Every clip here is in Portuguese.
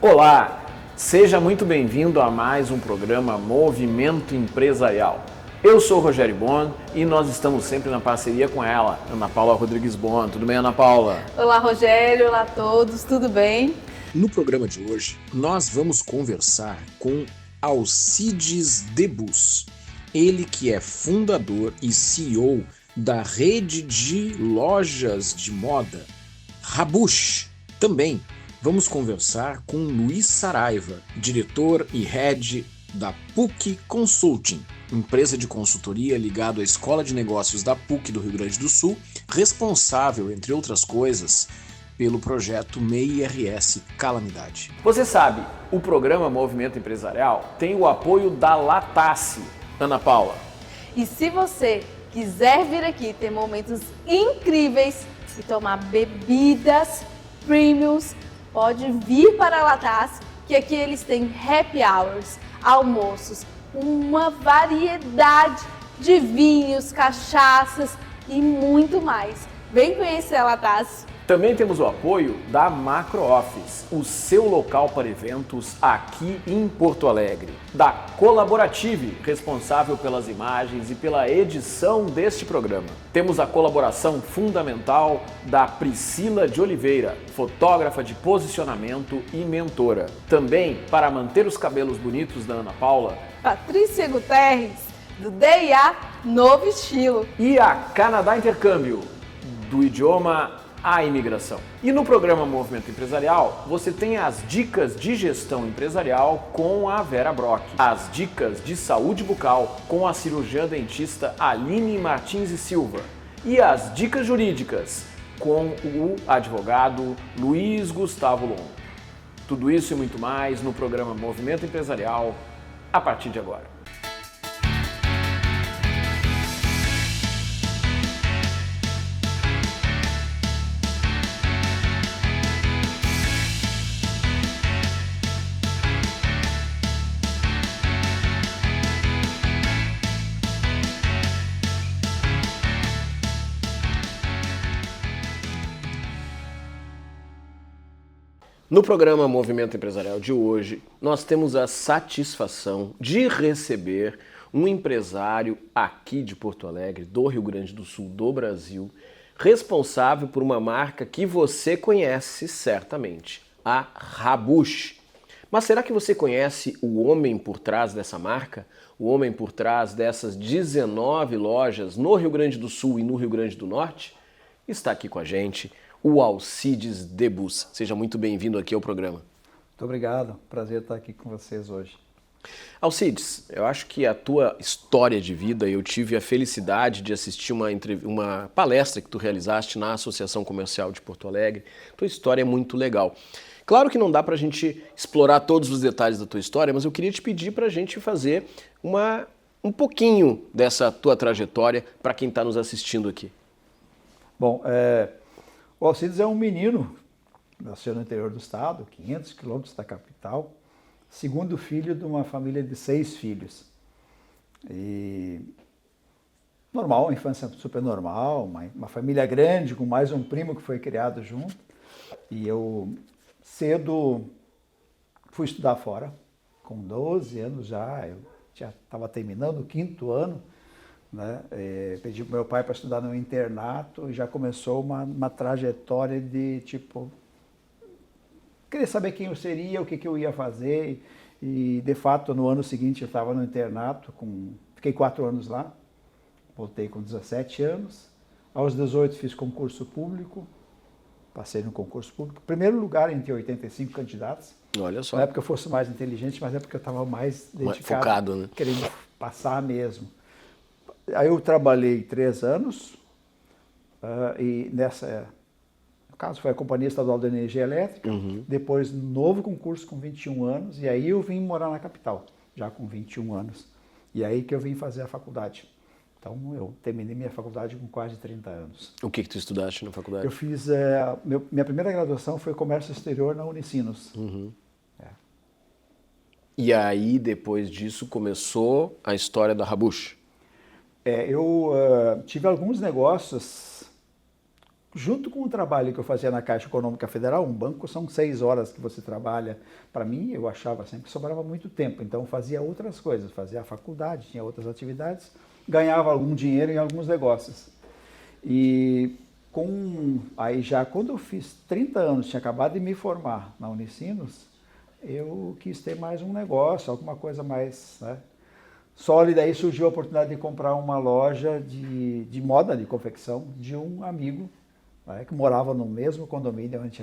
Olá, seja muito bem-vindo a mais um programa Movimento Empresarial. Eu sou o Rogério Bon e nós estamos sempre na parceria com ela, Ana Paula Rodrigues Bon. Tudo bem, Ana Paula? Olá, Rogério. Olá a todos. Tudo bem? No programa de hoje, nós vamos conversar com Alcides Debus, ele que é fundador e CEO da rede de lojas de moda Rabush. Também vamos conversar com Luiz Saraiva, diretor e head da PUC Consulting, empresa de consultoria ligada à Escola de Negócios da PUC do Rio Grande do Sul, responsável, entre outras coisas, pelo projeto MEI-RS Calamidade. Você sabe, o programa Movimento Empresarial tem o apoio da Latace. Ana Paula. E se você quiser vir aqui ter momentos incríveis e tomar bebidas premiums, pode vir para a Latace, que aqui eles têm happy hours, almoços, uma variedade de vinhos, cachaças e muito mais. Vem conhecer a Latace. Também temos o apoio da Macro Office, o seu local para eventos aqui em Porto Alegre. Da Colaborative, responsável pelas imagens e pela edição deste programa. Temos a colaboração fundamental da Priscila de Oliveira, fotógrafa de posicionamento e mentora. Também, para manter os cabelos bonitos da Ana Paula, Patrícia Guterres, do DIA Novo Estilo. E a Canadá Intercâmbio, do idioma a imigração. E no programa Movimento Empresarial, você tem as dicas de gestão empresarial com a Vera Brock, as dicas de saúde bucal com a cirurgiã dentista Aline Martins e Silva e as dicas jurídicas com o advogado Luiz Gustavo Lon. Tudo isso e muito mais no programa Movimento Empresarial a partir de agora. No programa Movimento Empresarial de hoje, nós temos a satisfação de receber um empresário aqui de Porto Alegre, do Rio Grande do Sul, do Brasil, responsável por uma marca que você conhece certamente, a Rabush. Mas será que você conhece o homem por trás dessa marca? O homem por trás dessas 19 lojas no Rio Grande do Sul e no Rio Grande do Norte? Está aqui com a gente o Alcides Debus. Seja muito bem-vindo aqui ao programa. Muito obrigado, prazer estar aqui com vocês hoje. Alcides, eu acho que a tua história de vida, eu tive a felicidade de assistir uma palestra que tu realizaste na Associação Comercial de Porto Alegre. Tua história é muito legal. Claro que não dá pra gente explorar todos os detalhes da tua história, mas eu queria te pedir pra gente fazer um pouquinho dessa tua trajetória para quem está nos assistindo aqui. Bom, o Alcides é um menino, nasceu no interior do estado, 500 quilômetros da capital, segundo filho de uma família de 6 filhos. E normal, uma infância super normal, uma família grande, com mais um primo que foi criado junto. E eu cedo fui estudar fora, com 12 anos já, eu já estava terminando o 5º ano. Né? Pedi para meu pai para estudar no internato e já começou uma trajetória de tipo querer saber quem eu seria, o que eu ia fazer e de fato no ano seguinte eu estava no internato, fiquei 4 anos lá, voltei com 17 anos, aos 18 fiz concurso público, passei no concurso público, primeiro lugar entre 85 candidatos. Olha só. Não é porque eu fosse mais inteligente, mas é porque eu estava mais dedicado, focado, né? Querendo passar mesmo. Aí eu trabalhei 3 anos e no caso foi a Companhia Estadual de Energia Elétrica, depois novo concurso com 21 anos e aí eu vim morar na capital, já com 21 anos. E aí que eu vim fazer a faculdade. Então eu terminei minha faculdade com quase 30 anos. O que tu estudaste na faculdade? Eu fiz, minha primeira graduação foi Comércio Exterior na Unicinos. E aí depois disso começou a história da Rabush? Eu tive alguns negócios junto com o trabalho que eu fazia na Caixa Econômica Federal, um banco são 6 horas que você trabalha. Para mim, eu achava sempre que sobrava muito tempo, então eu fazia outras coisas, fazia a faculdade, tinha outras atividades, ganhava algum dinheiro em alguns negócios. E aí já quando eu fiz 30 anos, tinha acabado de me formar na Unicinos, eu quis ter mais um negócio, alguma coisa mais, né, sólida. Aí surgiu a oportunidade de comprar uma loja de moda, de confecção, de um amigo, né, que morava no mesmo condomínio onde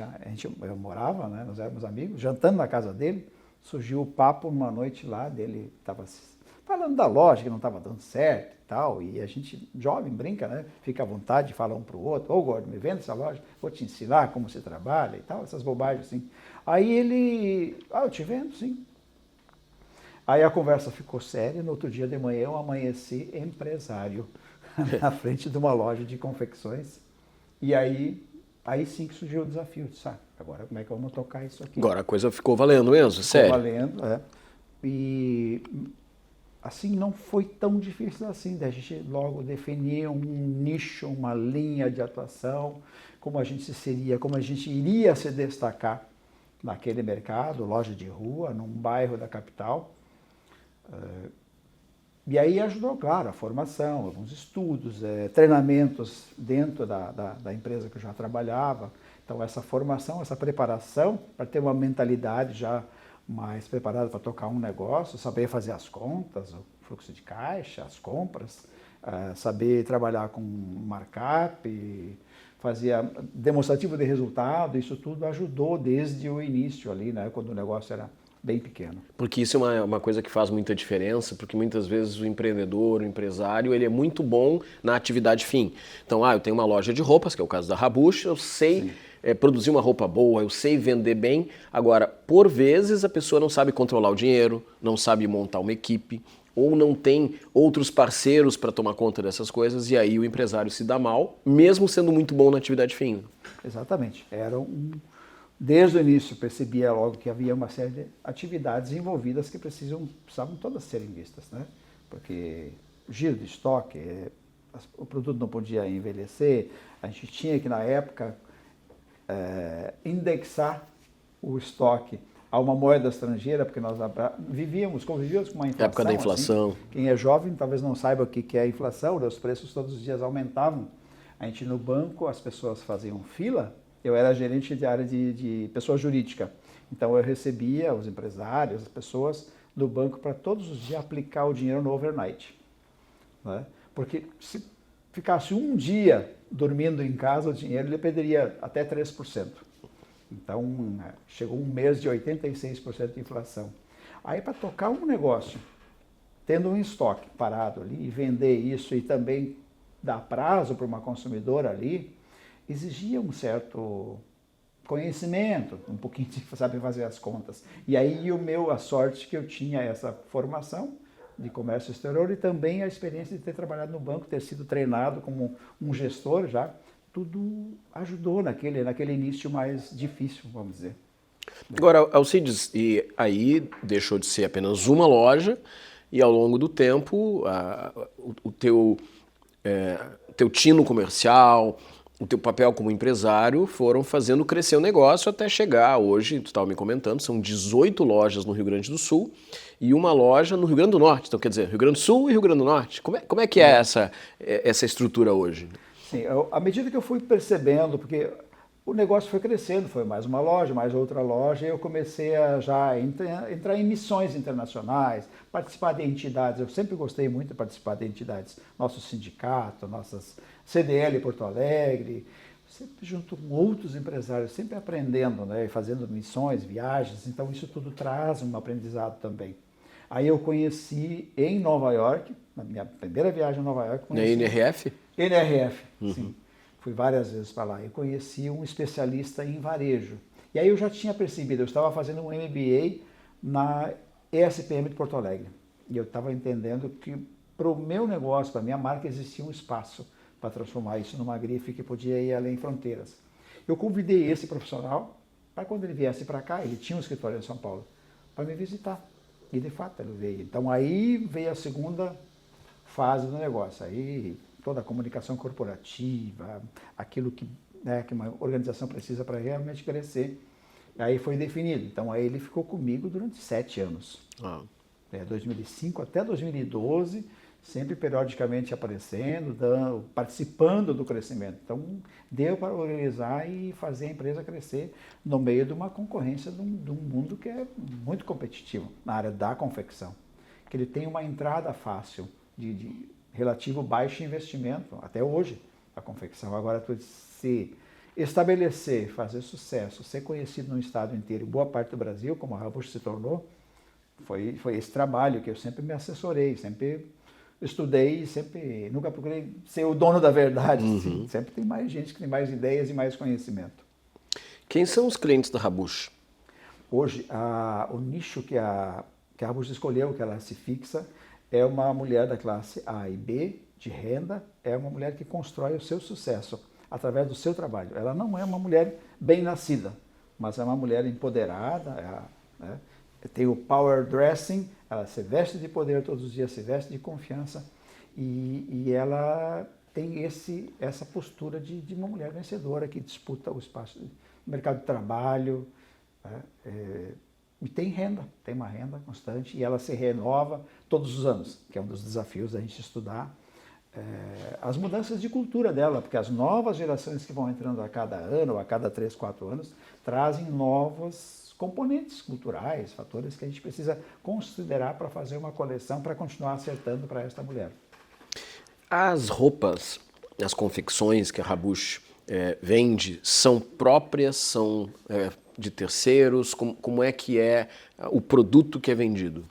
eu morava, né, nós éramos amigos, jantando na casa dele, surgiu o papo uma noite lá, dele estava falando da loja, que não estava dando certo e tal, e a gente, jovem, brinca, né, fica à vontade de falar um para o outro, Gordo, me vende essa loja, vou te ensinar como você trabalha e tal, essas bobagens assim. Aí ele, eu te vendo, sim. Aí a conversa ficou séria, no outro dia de manhã eu amanheci empresário na frente de uma loja de confecções. E aí sim que surgiu o desafio, sabe? Agora como é que vamos tocar isso aqui? Agora a coisa ficou valendo mesmo, sério? Ficou valendo, é. E assim, não foi tão difícil assim, da gente logo definir um nicho, uma linha de atuação, como a gente como a gente iria se destacar naquele mercado, loja de rua, num bairro da capital. E aí ajudou, claro, a formação, alguns estudos, treinamentos dentro da empresa que eu já trabalhava. Então essa formação, essa preparação para ter uma mentalidade já mais preparada para tocar um negócio, saber fazer as contas, o fluxo de caixa, as compras, saber trabalhar com markup, fazia demonstrativo de resultado, isso tudo ajudou desde o início ali, né, quando o negócio era bem pequeno. Porque isso é uma coisa que faz muita diferença, porque muitas vezes o empreendedor, o empresário, ele é muito bom na atividade fim. Então, eu tenho uma loja de roupas, que é o caso da Rabush, eu sei produzir uma roupa boa, eu sei vender bem. Agora, por vezes a pessoa não sabe controlar o dinheiro, não sabe montar uma equipe, ou não tem outros parceiros para tomar conta dessas coisas, e aí o empresário se dá mal, mesmo sendo muito bom na atividade fim. Exatamente. Desde o início percebia logo que havia uma série de atividades envolvidas que precisavam todas serem vistas, né? Porque giro de estoque, o produto não podia envelhecer, a gente tinha que, na época, indexar o estoque a uma moeda estrangeira, porque nós convivíamos com uma inflação. Época da inflação. Assim. Quem é jovem talvez não saiba o que é a inflação, os preços todos os dias aumentavam. A gente no banco, as pessoas faziam fila. Eu era gerente de área de pessoa jurídica, então eu recebia os empresários, as pessoas do banco para todos os dias aplicar o dinheiro no overnight. Né? Porque se ficasse um dia dormindo em casa, o dinheiro ele perderia até 3%. Então chegou um mês de 86% de inflação. Aí para tocar um negócio, tendo um estoque parado ali e vender isso e também dar prazo para uma consumidora ali, exigia um certo conhecimento, um pouquinho de saber fazer as contas. E aí a sorte que eu tinha essa formação de comércio exterior e também a experiência de ter trabalhado no banco, ter sido treinado como um gestor já, tudo ajudou naquele início mais difícil, vamos dizer. Agora, Alcides, e aí deixou de ser apenas uma loja e ao longo do tempo o teu tino comercial, o teu papel como empresário foram fazendo crescer o negócio até chegar hoje, tu estava me comentando, são 18 lojas no Rio Grande do Sul e uma loja no Rio Grande do Norte. Então, quer dizer, Rio Grande do Sul e Rio Grande do Norte. Como é que é essa estrutura hoje? Sim, à medida que eu fui percebendo, porque o negócio foi crescendo, foi mais uma loja, mais outra loja, e eu comecei a já entrar em missões internacionais, participar de entidades. Eu sempre gostei muito de participar de entidades. Nosso sindicato, nossas CDL Porto Alegre, sempre junto com outros empresários, sempre aprendendo, né, fazendo missões, viagens. Então isso tudo traz um aprendizado também. Aí eu conheci em Nova York, na minha primeira viagem a Nova York. Na NRF? NRF, sim. Fui várias vezes para lá. Eu conheci um especialista em varejo. E aí eu já tinha percebido, eu estava fazendo um MBA na ESPM de Porto Alegre. E eu estava entendendo que para o meu negócio, para a minha marca, existia um espaço para transformar isso numa grife que podia ir além fronteiras. Eu convidei esse profissional para quando ele viesse para cá, ele tinha um escritório em São Paulo, para me visitar. E de fato ele veio. Então aí veio a segunda fase do negócio. Aí toda a comunicação corporativa, aquilo que né, que uma organização precisa para realmente crescer. Aí foi definido. Então aí ele ficou comigo durante 7 anos. 2005 até 2012, sempre periodicamente aparecendo, participando do crescimento. Então deu para organizar e fazer a empresa crescer no meio de uma concorrência de um mundo que é muito competitivo na área da confecção. Que ele tem uma entrada fácil de relativo baixo investimento, até hoje, a confecção. Agora, se estabelecer, fazer sucesso, ser conhecido no estado inteiro, boa parte do Brasil, como a Rabush se tornou, foi esse trabalho que eu sempre me assessorei, sempre estudei, sempre nunca procurei ser o dono da verdade. Sim, sempre tem mais gente que tem mais ideias e mais conhecimento. Quem são os clientes da Rabush? Hoje, o nicho que a Rabush escolheu, que ela se fixa, é uma mulher da classe A e B, de renda, é uma mulher que constrói o seu sucesso através do seu trabalho. Ela não é uma mulher bem nascida, mas é uma mulher empoderada, né? Tem o power dressing, ela se veste de poder todos os dias, se veste de confiança e ela tem essa postura de uma mulher vencedora que disputa o espaço no mercado de trabalho, né? E tem uma renda constante e ela se renova todos os anos, que é um dos desafios da gente estudar as mudanças de cultura dela, porque as novas gerações que vão entrando a cada ano, ou a cada 3, 4 anos, trazem novos componentes culturais, fatores que a gente precisa considerar para fazer uma coleção, para continuar acertando para esta mulher. As roupas, as confecções que a Rabush vende, são próprias, são de terceiros? Como é que é o produto que é vendido?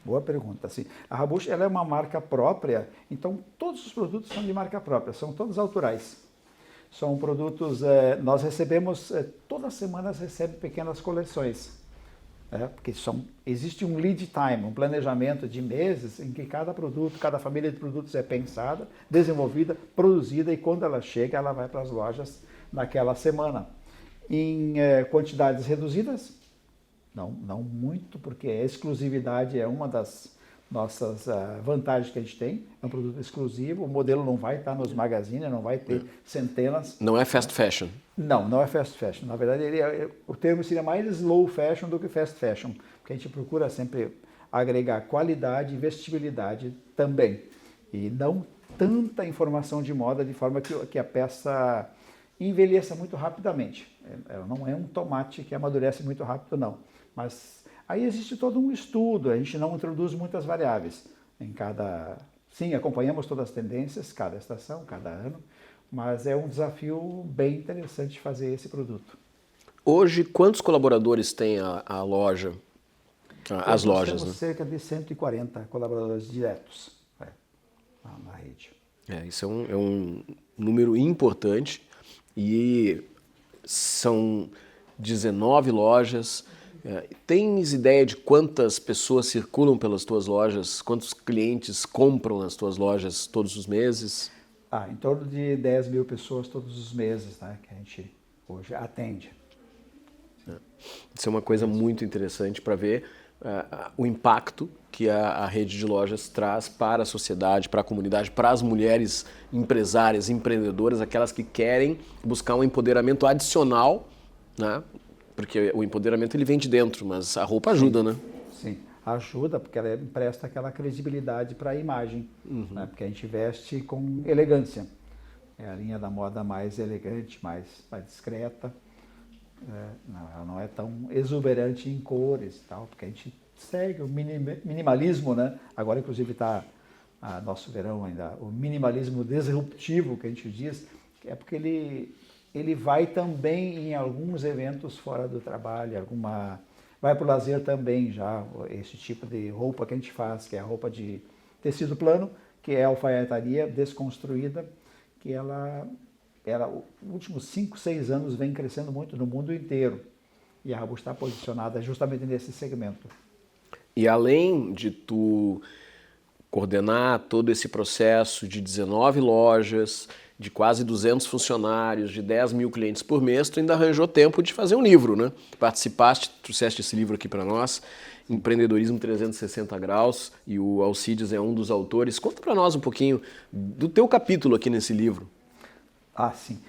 Boa pergunta. Assim, a Rabush ela é uma marca própria, então todos os produtos são de marca própria, são todos autorais. São produtos, nós recebemos, toda semana recebe pequenas coleções, porque existe um lead time, um planejamento de meses em que cada produto, cada família de produtos é pensada, desenvolvida, produzida e quando ela chega, ela vai para as lojas naquela semana. Em quantidades reduzidas, não muito, porque a exclusividade é uma das nossas vantagens que a gente tem, é um produto exclusivo, o modelo não vai estar nos magazines, não vai ter centenas. Não é fast fashion? Não é fast fashion. Na verdade, o termo seria mais slow fashion do que fast fashion, porque a gente procura sempre agregar qualidade e vestibilidade também. E não tanta informação de moda de forma que a peça envelheça muito rapidamente. Ela não é um tomate que amadurece muito rápido, não. Mas aí existe todo um estudo, a gente não introduz muitas variáveis. Sim, acompanhamos todas as tendências, cada estação, cada ano, mas é um desafio bem interessante fazer esse produto. Hoje, quantos colaboradores tem a loja? As lojas, temos cerca de 140 colaboradores diretos na rede. Isso é um número importante e são 19 lojas. Tens ideia de quantas pessoas circulam pelas tuas lojas? Quantos clientes compram nas tuas lojas todos os meses? Em torno de 10 mil pessoas todos os meses, né, que a gente hoje atende. Isso é uma coisa muito interessante para ver o impacto que a rede de lojas traz para a sociedade, para a comunidade, para as mulheres empresárias, empreendedoras, aquelas que querem buscar um empoderamento adicional, né? Porque o empoderamento ele vem de dentro, mas a roupa ajuda, né? Sim, ajuda porque ela empresta aquela credibilidade para a imagem, né? Porque a gente veste com elegância. É a linha da moda mais elegante, mais discreta. Ela não é tão exuberante em cores e tal, porque a gente segue o minimalismo, né? Agora, inclusive, está nosso verão ainda, o minimalismo disruptivo, que a gente diz, é porque ele vai também em alguns eventos fora do trabalho, vai para o lazer também já, esse tipo de roupa que a gente faz, que é a roupa de tecido plano, que é a alfaiataria desconstruída, que ela nos últimos 5, 6 anos vem crescendo muito no mundo inteiro. E a Rabush está posicionada justamente nesse segmento. E além de tu coordenar todo esse processo de 19 lojas, de quase 200 funcionários, de 10 mil clientes por mês, tu ainda arranjou tempo de fazer um livro, né? Participaste, trouxeste esse livro aqui para nós, Empreendedorismo 360 Graus, e o Alcides é um dos autores. Conta para nós um pouquinho do teu capítulo aqui nesse livro. Sim.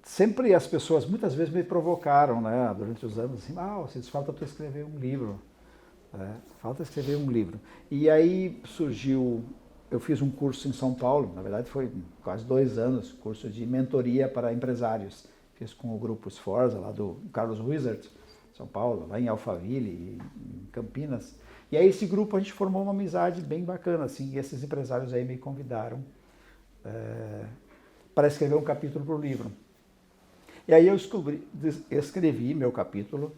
Sempre as pessoas, muitas vezes, me provocaram, né, durante os anos, assim, Alcides, falta para escrever um livro. Falta escrever um livro. E aí surgiu, eu fiz um curso em São Paulo, na verdade foi quase 2 anos, curso de mentoria para empresários. Fiz com o grupo Sforza, lá do Carlos Wizard, São Paulo, lá em Alphaville, em Campinas. E aí esse grupo a gente formou uma amizade bem bacana, assim, e esses empresários aí me convidaram para escrever um capítulo para o livro. E aí eu escrevi meu capítulo,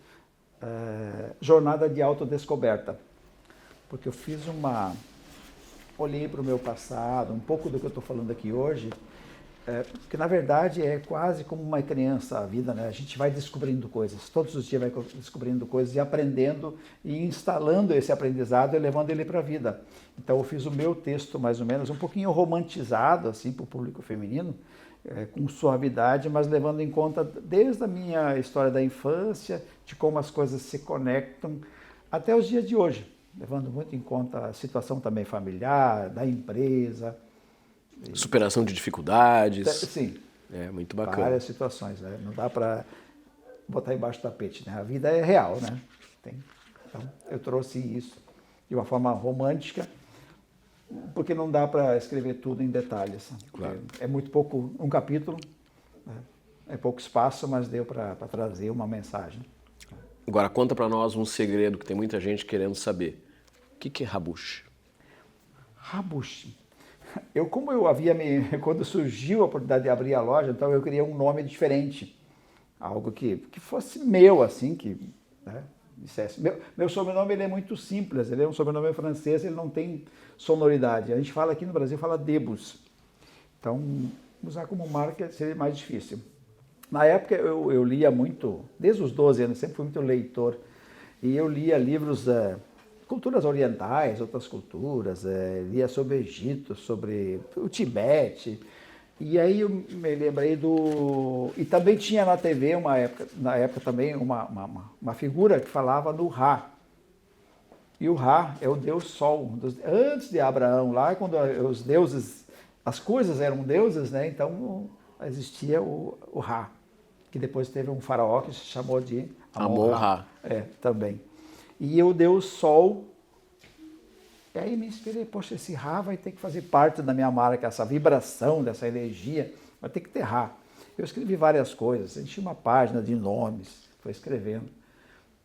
Jornada de Autodescoberta, porque eu fiz olhei para o meu passado, um pouco do que eu estou falando aqui hoje, porque na verdade é quase como uma criança a vida, né? A gente vai descobrindo coisas, todos os dias vai descobrindo coisas e aprendendo e instalando esse aprendizado e levando ele para a vida. Então eu fiz o meu texto mais ou menos um pouquinho romantizado assim para o público feminino, com suavidade, mas levando em conta desde a minha história da infância, de como as coisas se conectam até os dias de hoje, levando muito em conta a situação também familiar, da empresa. Superação de dificuldades. Sim. Muito bacana. Várias situações, né? Não dá para botar embaixo do tapete, né? A vida é real, né? Então, eu trouxe isso de uma forma romântica, porque não dá para escrever tudo em detalhes. Claro. É muito pouco, um capítulo, né? É pouco espaço, mas deu para trazer uma mensagem. Agora, conta para nós um segredo que tem muita gente querendo saber. O que é rabush? Rabush. Quando surgiu a oportunidade de abrir a loja, então eu queria um nome diferente. Algo que fosse meu, assim, que, né, dissesse. Meu sobrenome ele é muito simples, ele é um sobrenome francês, ele não tem sonoridade. A gente fala aqui no Brasil, fala Debus. Então, usar como marca seria mais difícil. Na época eu lia muito, desde os 12 anos, sempre fui muito leitor, e eu lia livros culturas orientais, outras culturas, lia sobre o Egito, sobre o Tibete, e aí eu me lembrei e também tinha na TV na época também uma figura que falava no Ra, e o Ra é o Deus Sol, antes de Abraão, lá quando os deuses, as coisas eram deuses, né, então existia o Ra, que depois teve um faraó que se chamou de Amon-Ra. Também. E o Deus Sol, e aí me inspirei, poxa, esse Ra vai ter que fazer parte da minha marca, essa vibração dessa energia, vai ter que ter Ra. Eu escrevi várias coisas, enchi uma página de nomes, foi escrevendo.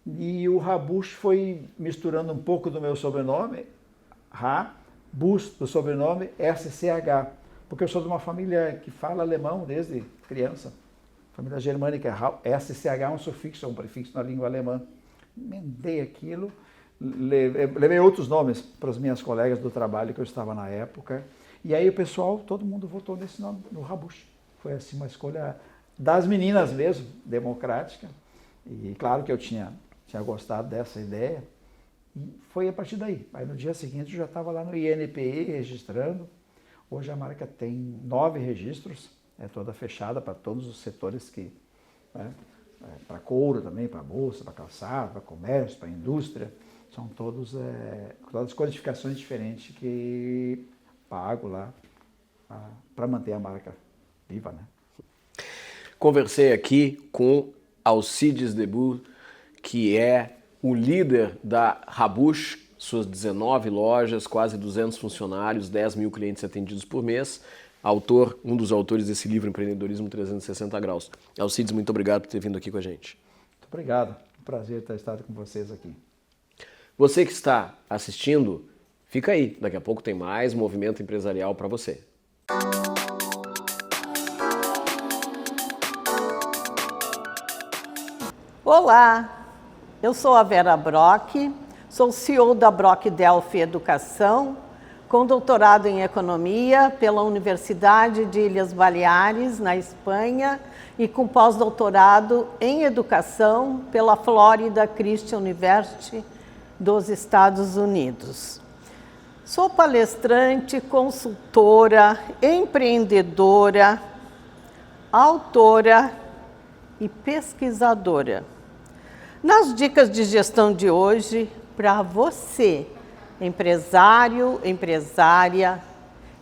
E o Rabush foi misturando um pouco do meu sobrenome, Ra, Bush, do sobrenome SCH, porque eu sou de uma família que fala alemão desde criança, família germânica, SCH é um sufixo, um prefixo na língua alemã. Emendei aquilo, levei outros nomes para as minhas colegas do trabalho que eu estava na época, e aí o pessoal, todo mundo votou nesse nome, no Rabush. Foi assim uma escolha das meninas mesmo, democrática, e claro que eu tinha gostado dessa ideia, e foi a partir daí. Aí no dia seguinte eu já estava lá no INPI registrando. Hoje a marca tem 9 registros, é toda fechada para todos os setores que, né, para couro também, para bolsa, para calçado, para comércio, para indústria, são todas codificações diferentes que pago lá para manter a marca viva, né? Conversei aqui com Alcides Debus, que é o líder da Rabush, suas 19 lojas, quase 200 funcionários, 10 mil clientes atendidos por mês, um dos autores desse livro, Empreendedorismo 360 Graus. Alcides, muito obrigado por ter vindo aqui com a gente. Muito obrigado, um prazer ter estado com vocês aqui. Você que está assistindo, fica aí, daqui a pouco tem mais movimento empresarial para você. Olá, eu sou a Vera Brock, sou CEO da Brock Delphi Educação, com doutorado em Economia pela Universidade de Ilhas Baleares, na Espanha, e com pós-doutorado em Educação pela Florida Christian University dos Estados Unidos. Sou palestrante, consultora, empreendedora, autora e pesquisadora. Nas dicas de gestão de hoje, para você, empresário, empresária,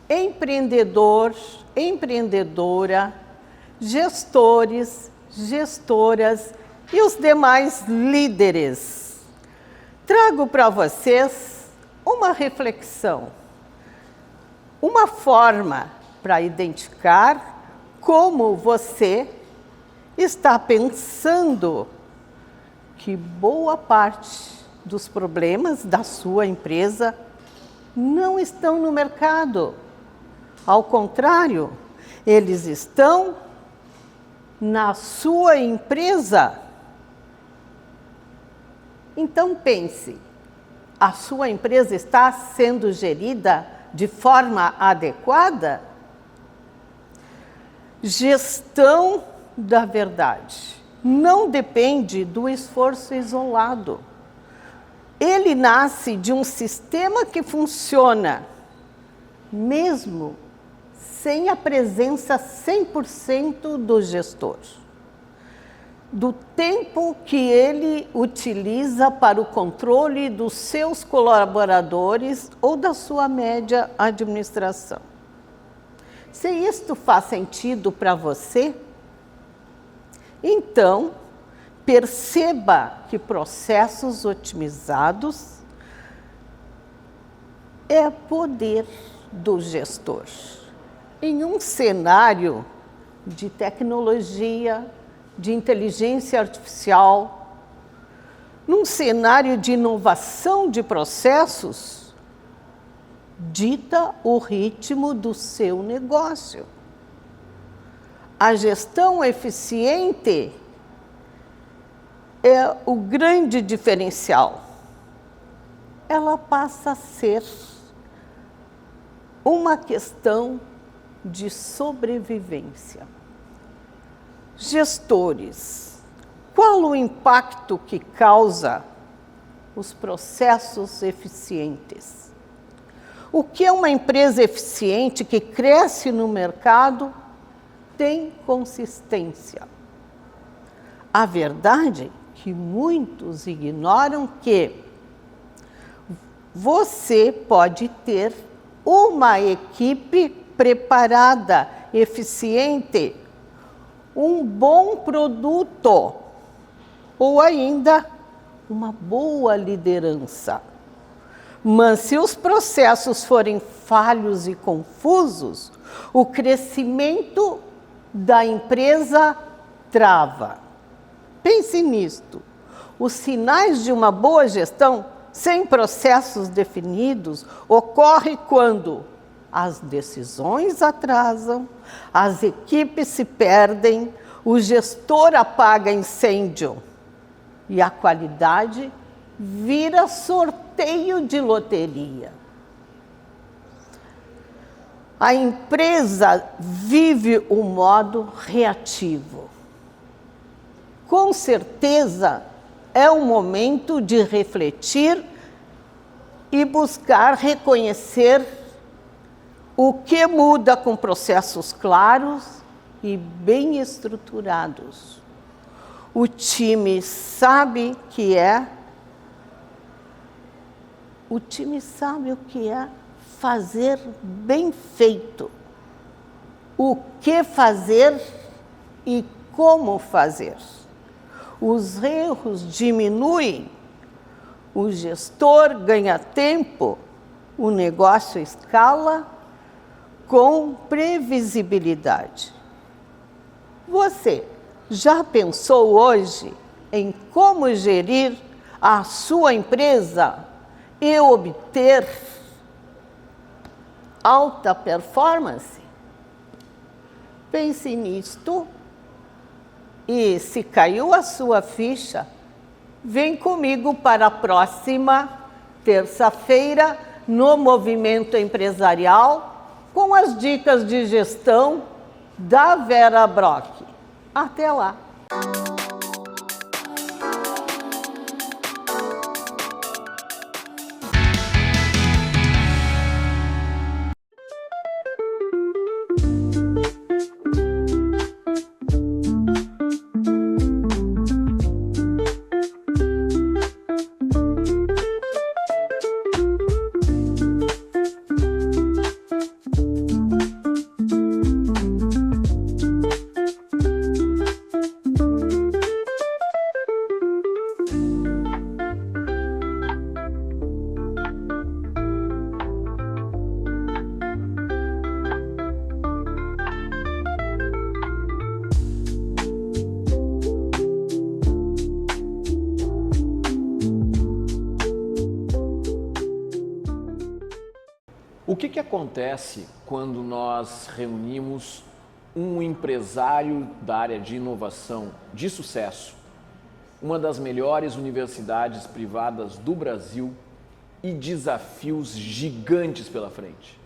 empreendedor, empreendedora, gestores, gestoras e os demais líderes. Trago para vocês uma reflexão, uma forma para identificar como você está pensando que boa parte dos problemas da sua empresa não estão no mercado. Ao contrário, eles estão na sua empresa. Então pense, a sua empresa está sendo gerida de forma adequada? Gestão da verdade não depende do esforço isolado. Ele nasce de um sistema que funciona, mesmo sem a presença 100% do gestor, do tempo que ele utiliza para o controle dos seus colaboradores ou da sua média administração. Se isto faz sentido para você, então perceba que processos otimizados é poder do gestor. Em um cenário de tecnologia, de inteligência artificial, num cenário de inovação de processos, dita o ritmo do seu negócio. A gestão eficiente é o grande diferencial. Ela passa a ser uma questão de sobrevivência. Gestores, qual o impacto que causa os processos eficientes? O que é uma empresa eficiente que cresce no mercado tem consistência? A verdade é que muitos ignoram que você pode ter uma equipe preparada, eficiente, um bom produto ou ainda uma boa liderança. Mas se os processos forem falhos e confusos, o crescimento da empresa trava. Pense nisto. Os sinais de uma boa gestão sem processos definidos ocorrem quando as decisões atrasam, as equipes se perdem, o gestor apaga incêndio e a qualidade vira sorteio de loteria. A empresa vive o modo reativo. Com certeza, é o momento de refletir e buscar reconhecer o que muda com processos claros e bem estruturados. O time sabe o que é fazer bem feito, o que fazer e como fazer. Os erros diminuem, o gestor ganha tempo, o negócio escala com previsibilidade. Você já pensou hoje em como gerir a sua empresa e obter alta performance? Pense nisto e, se caiu a sua ficha, vem comigo para a próxima terça-feira no Movimento Empresarial com as dicas de gestão da Vera Brock. Até lá! O que acontece quando nós reunimos um empresário da área de inovação de sucesso, uma das melhores universidades privadas do Brasil e desafios gigantes pela frente?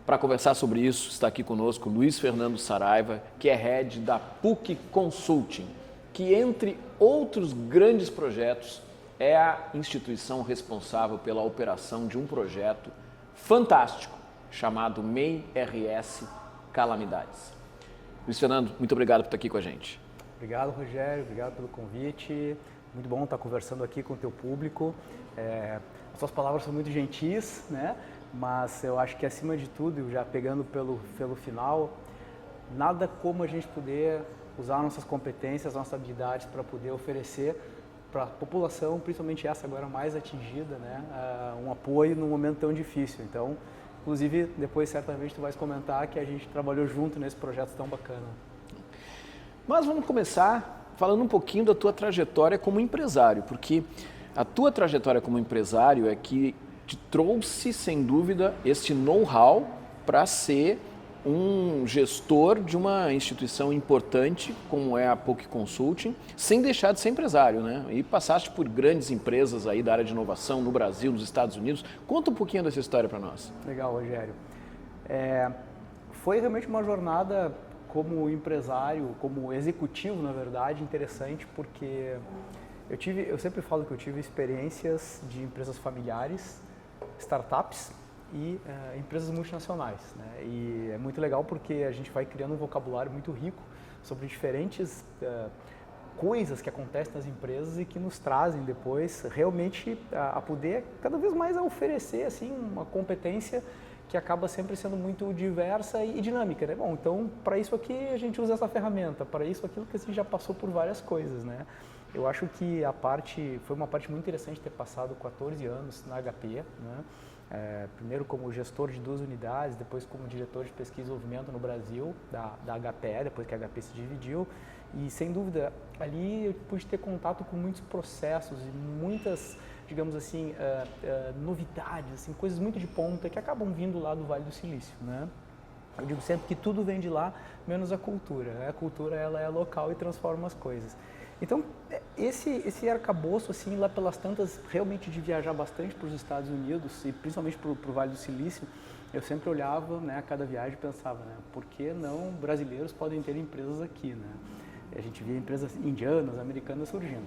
Para conversar sobre isso, está aqui conosco Luiz Fernando Saraiva, que é head da PUC Consulting, que, entre outros grandes projetos, é a instituição responsável pela operação de um projeto fantástico chamado MEI RS Calamidades. Luiz Fernando, muito obrigado por estar aqui com a gente. Obrigado, Rogério, obrigado pelo convite. Muito bom estar conversando aqui com o teu público. As suas palavras são muito gentis, né? Mas eu acho que, acima de tudo, já pegando pelo final, nada como a gente poder usar nossas competências, nossas habilidades para poder oferecer para a população, principalmente essa agora mais atingida, né? Um apoio num momento tão difícil. Então, inclusive, depois certamente tu vais comentar que a gente trabalhou junto nesse projeto tão bacana. Mas vamos começar falando um pouquinho da tua trajetória como empresário, porque a tua trajetória como empresário é que te trouxe, sem dúvida, este know-how para ser um gestor de uma instituição importante como é a PUC Consulting, sem deixar de ser empresário, né? E passaste por grandes empresas aí da área de inovação no Brasil, nos Estados Unidos. Conta um pouquinho dessa história para nós. Legal, Rogério. Foi realmente uma jornada como empresário, como executivo, na verdade, interessante, porque eu sempre falo que eu tive experiências de empresas familiares, startups e empresas multinacionais, né? E é muito legal porque a gente vai criando um vocabulário muito rico sobre diferentes coisas que acontecem nas empresas e que nos trazem depois realmente a poder cada vez mais a oferecer assim uma competência que acaba sempre sendo muito diversa e dinâmica, né? Bom, então para isso aqui a gente usa essa ferramenta, para isso aquilo que a gente já passou por várias coisas, né? Eu acho que foi uma parte muito interessante ter passado 14 anos na HP, né? Primeiro como gestor de 2 unidades, depois como diretor de pesquisa e desenvolvimento no Brasil, da HPE, depois que a HP se dividiu. E, sem dúvida, ali eu pude ter contato com muitos processos e muitas, digamos assim, novidades, assim, coisas muito de ponta que acabam vindo lá do Vale do Silício, né? Eu digo sempre que tudo vem de lá, menos a cultura, né? A cultura, ela é local e transforma as coisas. Então, esse arcabouço, assim, lá pelas tantas, realmente de viajar bastante para os Estados Unidos e principalmente para o Vale do Silício, eu sempre olhava, né, a cada viagem e pensava, né, por que não brasileiros podem ter empresas aqui, né? A gente via empresas indianas, americanas surgindo.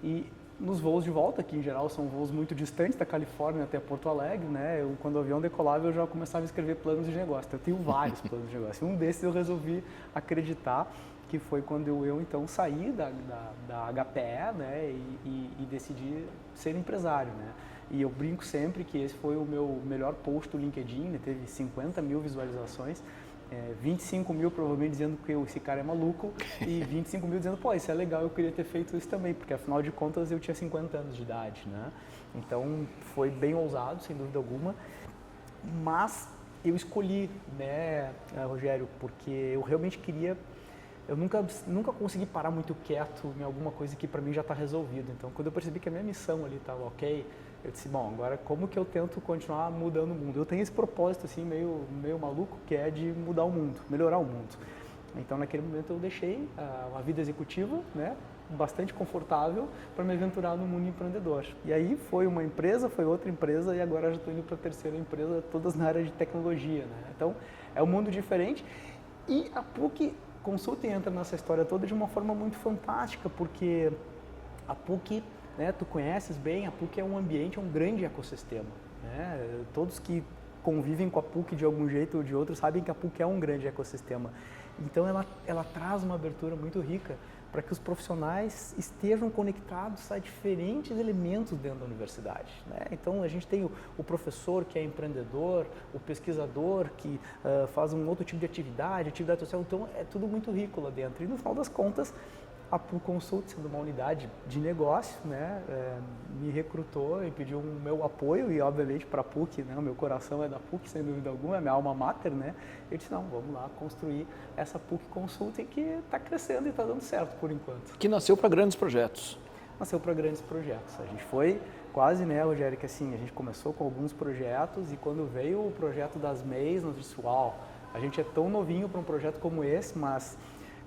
E nos voos de volta, que em geral são voos muito distantes da Califórnia até Porto Alegre, né, quando o avião decolava eu já começava a escrever planos de negócio. Então, eu tenho vários planos de negócio. Um desses eu resolvi acreditar, que foi quando eu então saí da HPE, né, e decidi ser empresário, né. E eu brinco sempre que esse foi o meu melhor post do LinkedIn, ele teve 50 mil visualizações, 25 mil provavelmente dizendo que esse cara é maluco e 25 mil dizendo, pô, isso é legal, eu queria ter feito isso também, porque afinal de contas eu tinha 50 anos de idade, né. Então foi bem ousado, sem dúvida alguma, mas eu escolhi, né, Rogério, porque eu realmente queria. Eu nunca consegui parar muito quieto em alguma coisa que para mim já está resolvido. Então, quando eu percebi que a minha missão ali estava ok, eu disse, bom, agora como que eu tento continuar mudando o mundo? Eu tenho esse propósito assim meio maluco, que é de mudar o mundo, melhorar o mundo. Então, naquele momento eu deixei uma vida executiva, né, bastante confortável para me aventurar no mundo empreendedor. E aí foi uma empresa, foi outra empresa e agora já estou indo para a terceira empresa, todas na área de tecnologia, né? Então, é um mundo diferente e a PUC Consulting entra nessa história toda de uma forma muito fantástica, porque a PUC, né, tu conheces bem, a PUC é um ambiente, é um grande ecossistema, né? Todos que convivem com a PUC de algum jeito ou de outro sabem que a PUC é um grande ecossistema. Então ela traz uma abertura muito rica para que os profissionais estejam conectados a diferentes elementos dentro da universidade, né? Então a gente tem o professor que é empreendedor, o pesquisador que faz um outro tipo de atividade social, então é tudo muito rico lá dentro. E no final das contas, a PUC Consult, sendo uma unidade de negócio, né, me recrutou e pediu o meu apoio e, obviamente, para a PUC, né, o meu coração é da PUC, sem dúvida alguma, é minha alma mater, né, eu disse, não, vamos lá construir essa PUC Consulting que está crescendo e está dando certo por enquanto. Que nasceu para grandes projetos. Nasceu para grandes projetos. A gente foi quase, né, Rogério, que assim, a gente começou com alguns projetos e quando veio o projeto das MEIs, nós disse, uau, a gente é tão novinho para um projeto como esse, mas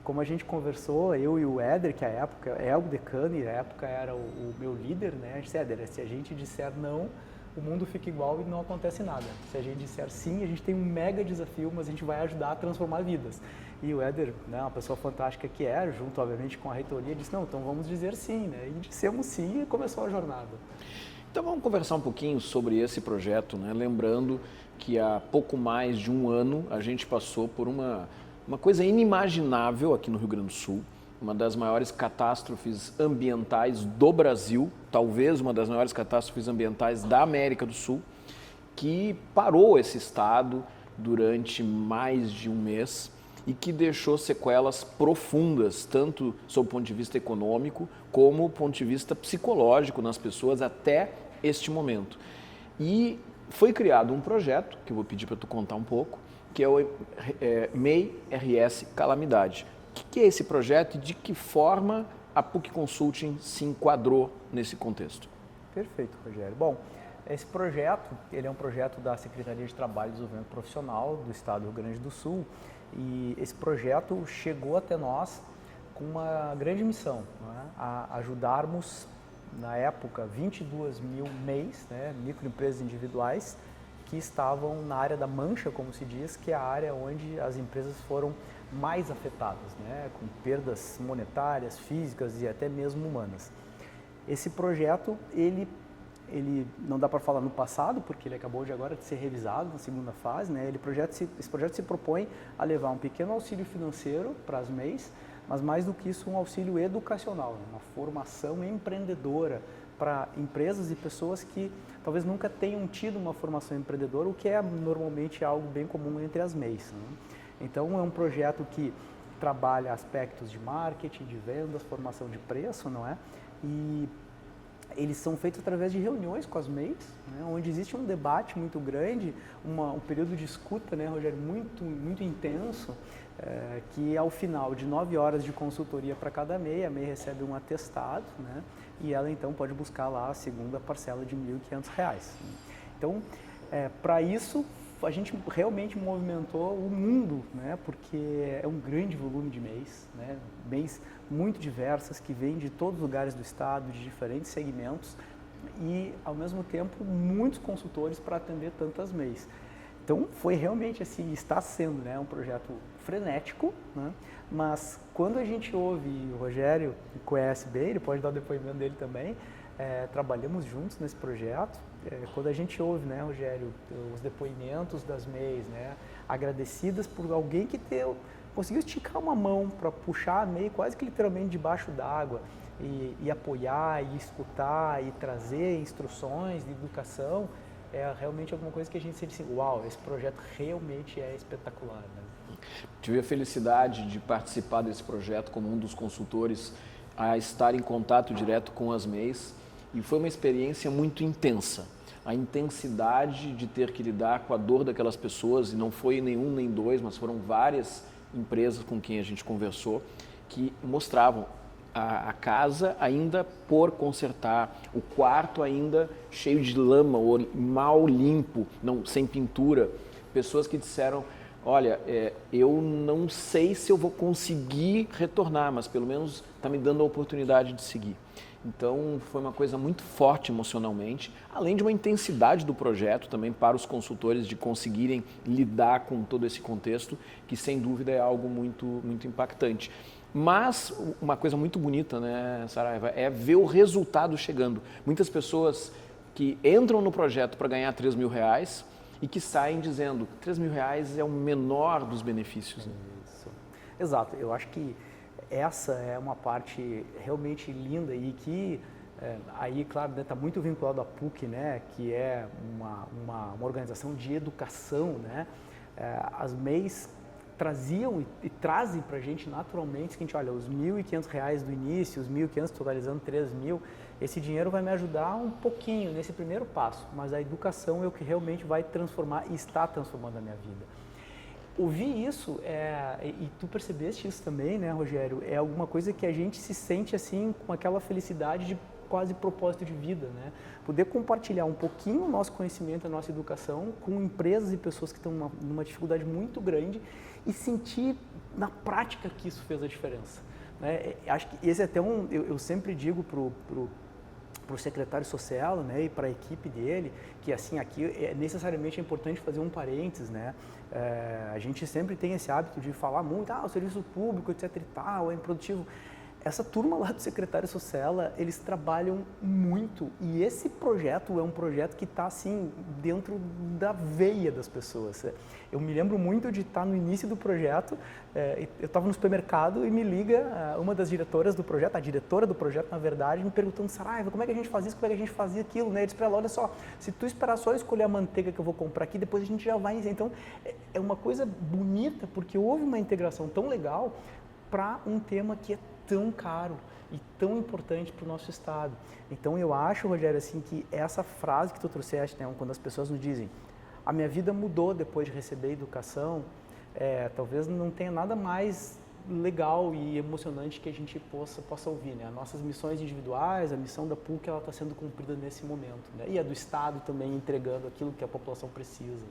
como a gente conversou, eu e o Éder, que à época é o decano e à época era o meu líder, né, a gente disse, Éder, se a gente disser não, o mundo fica igual e não acontece nada. Se a gente disser sim, a gente tem um mega desafio, mas a gente vai ajudar a transformar vidas. E o Éder, né, uma pessoa fantástica que é, junto obviamente com a reitoria, disse, não, então vamos dizer sim, né? E dissemos sim e começou a jornada. Então vamos conversar um pouquinho sobre esse projeto, né? Lembrando que há pouco mais de um ano a gente passou por uma coisa inimaginável aqui no Rio Grande do Sul, uma das maiores catástrofes ambientais do Brasil, talvez uma das maiores catástrofes ambientais da América do Sul, que parou esse estado durante mais de um mês e que deixou sequelas profundas, tanto sob o ponto de vista econômico, como do ponto de vista psicológico nas pessoas até este momento. E foi criado um projeto, que eu vou pedir para tu contar um pouco, que é o MEI-RS Calamidade. O que é esse projeto e de que forma a PUC Consulting se enquadrou nesse contexto? Perfeito, Rogério. Bom, esse projeto, ele é um projeto da Secretaria de Trabalho e Desenvolvimento Profissional do Estado do Rio Grande do Sul e esse projeto chegou até nós com uma grande missão, né? A ajudarmos, na época, 22 mil MEIs, né, microempresas individuais, que estavam na área da mancha, como se diz, que é a área onde as empresas foram mais afetadas, né, com perdas monetárias, físicas e até mesmo humanas. Esse projeto, ele não dá para falar no passado, porque ele acabou de agora de ser revisado na segunda fase, né? Esse projeto se propõe a levar um pequeno auxílio financeiro para as MEIs, mas mais do que isso, um auxílio educacional, uma formação empreendedora para empresas e pessoas que talvez nunca tenham tido uma formação empreendedora, o que é normalmente algo bem comum entre as MEIs, né? Então, é um projeto que trabalha aspectos de marketing, de vendas, formação de preço, não é? E eles são feitos através de reuniões com as MEIs, né, onde existe um debate muito grande, um período de escuta, né, Rogério, muito intenso, que ao final de 9 horas de consultoria para cada MEI, a MEI recebe um atestado, né, e ela então pode buscar lá a segunda parcela de R$ 1.500. Então, para isso, a gente realmente movimentou o mundo, né, porque é um grande volume de MEIs, né, MEIs muito diversas, que vêm de todos os lugares do estado, de diferentes segmentos e, ao mesmo tempo, muitos consultores para atender tantas MEIs. Então, foi realmente assim, está sendo, né, um projeto frenético, né, mas quando a gente ouve, o Rogério conhece bem, ele pode dar o depoimento dele também, trabalhamos juntos nesse projeto. Quando a gente ouve, né, Rogério, os depoimentos das MEIs, né, agradecidas por alguém que conseguiu esticar uma mão para puxar a MEI quase que literalmente debaixo d'água e apoiar, e escutar, e trazer instruções de educação, é realmente alguma coisa que a gente sente assim, uau, esse projeto realmente é espetacular, né? Tive a felicidade de participar desse projeto como um dos consultores a estar em contato direto com as MEIs e foi uma experiência muito intensa. A intensidade de ter que lidar com a dor daquelas pessoas, e não foi nenhum nem dois, mas foram várias empresas com quem a gente conversou, que mostravam a casa ainda por consertar, o quarto ainda cheio de lama, ou mal limpo, não, sem pintura. Pessoas que disseram, olha, eu não sei se eu vou conseguir retornar, mas pelo menos está me dando a oportunidade de seguir. Então, foi uma coisa muito forte emocionalmente, além de uma intensidade do projeto também para os consultores de conseguirem lidar com todo esse contexto, que sem dúvida é algo muito, muito impactante. Mas uma coisa muito bonita, né, Saraiva, é ver o resultado chegando. Muitas pessoas que entram no projeto para ganhar R$ 3.000 e que saem dizendo que R$ 3.000 é o menor dos benefícios. Né? Isso. Exato, eu acho que essa é uma parte realmente linda e que aí, claro, está muito vinculado à PUC, né, que é uma organização de educação, né, as MEIs traziam e trazem para a gente naturalmente o seguinte, olha, os R$ 1.500 do início, os 1.500 totalizando 3.000, esse dinheiro vai me ajudar um pouquinho nesse primeiro passo, mas a educação é o que realmente vai transformar e está transformando a minha vida. Ouvir isso, e tu percebeste isso também, né, Rogério, é alguma coisa que a gente se sente assim com aquela felicidade de quase propósito de vida, né? Poder compartilhar um pouquinho o nosso conhecimento, a nossa educação com empresas e pessoas que estão numa dificuldade muito grande e sentir na prática que isso fez a diferença, né? Acho que esse é até eu sempre digo para o secretário social, né, e para a equipe dele, que assim, aqui necessariamente é importante fazer um parênteses, né? A gente sempre tem esse hábito de falar muito, o serviço público, etc e tal, é improdutivo. Essa turma lá do secretário social, eles trabalham muito e esse projeto é um projeto que está assim dentro da veia das pessoas. Eu me lembro muito de estar no início do projeto, eu estava no supermercado e me liga uma das diretoras do projeto, a diretora do projeto na verdade, me perguntando, Saraiva, como é que a gente faz isso, como é que a gente fazia aquilo, né? Eu disse para ela, olha só, se tu esperar só escolher a manteiga que eu vou comprar aqui, depois a gente já vai. Então é uma coisa bonita porque houve uma integração tão legal para um tema que é tão caro e tão importante para o nosso estado. Então eu acho, Rogério, assim, que essa frase que tu trouxeste, né, quando as pessoas nos dizem a minha vida mudou depois de receber educação, talvez não tenha nada mais legal e emocionante que a gente possa ouvir, né? As nossas missões individuais, a missão da PUC, ela está sendo cumprida nesse momento, né? E a do estado também entregando aquilo que a população precisa.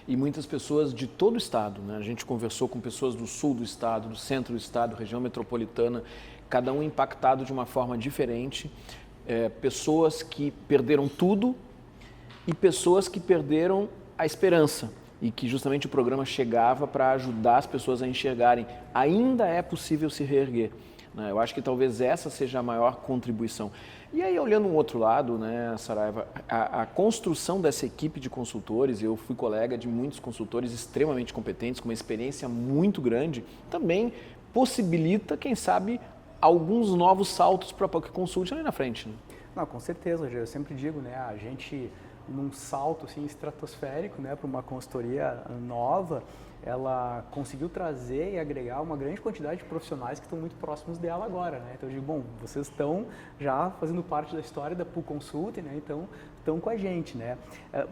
E muitas pessoas de todo o estado, né? A gente conversou com pessoas do sul do estado, do centro do estado, região metropolitana, cada um impactado de uma forma diferente, pessoas que perderam tudo e pessoas que perderam a esperança e que justamente o programa chegava para ajudar as pessoas a enxergarem, ainda é possível se reerguer. Eu acho que talvez essa seja a maior contribuição. E aí, olhando um outro lado, né, Saraiva, a construção dessa equipe de consultores, eu fui colega de muitos consultores extremamente competentes, com uma experiência muito grande, também possibilita, quem sabe, alguns novos saltos para a PUC Consult ali na frente. Né? Não, com certeza, eu sempre digo, né, a gente, num salto assim, estratosférico, né, para uma consultoria nova, ela conseguiu trazer e agregar uma grande quantidade de profissionais que estão muito próximos dela agora, né? Então eu digo, bom, vocês estão já fazendo parte da história da PUC Consult, né? Então estão com a gente, né?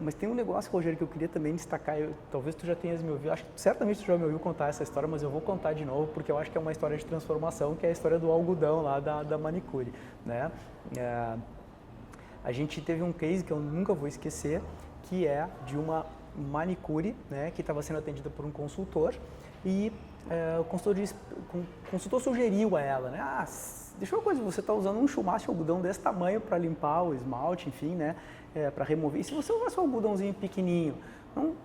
Mas tem um negócio, Rogério, que eu queria também destacar, talvez tu já tenhas me ouvido, acho que certamente tu já me ouviu contar essa história, mas eu vou contar de novo, porque eu acho que é uma história de transformação, que é a história do algodão lá da manicure, né? A gente teve um case que eu nunca vou esquecer, que é de uma manicure, né, que estava sendo atendida por um consultor e o consultor sugeriu a ela, né, deixa uma coisa, você está usando um chumaço de algodão desse tamanho para limpar o esmalte, enfim, né, para remover, e se você usasse um algodãozinho pequenininho,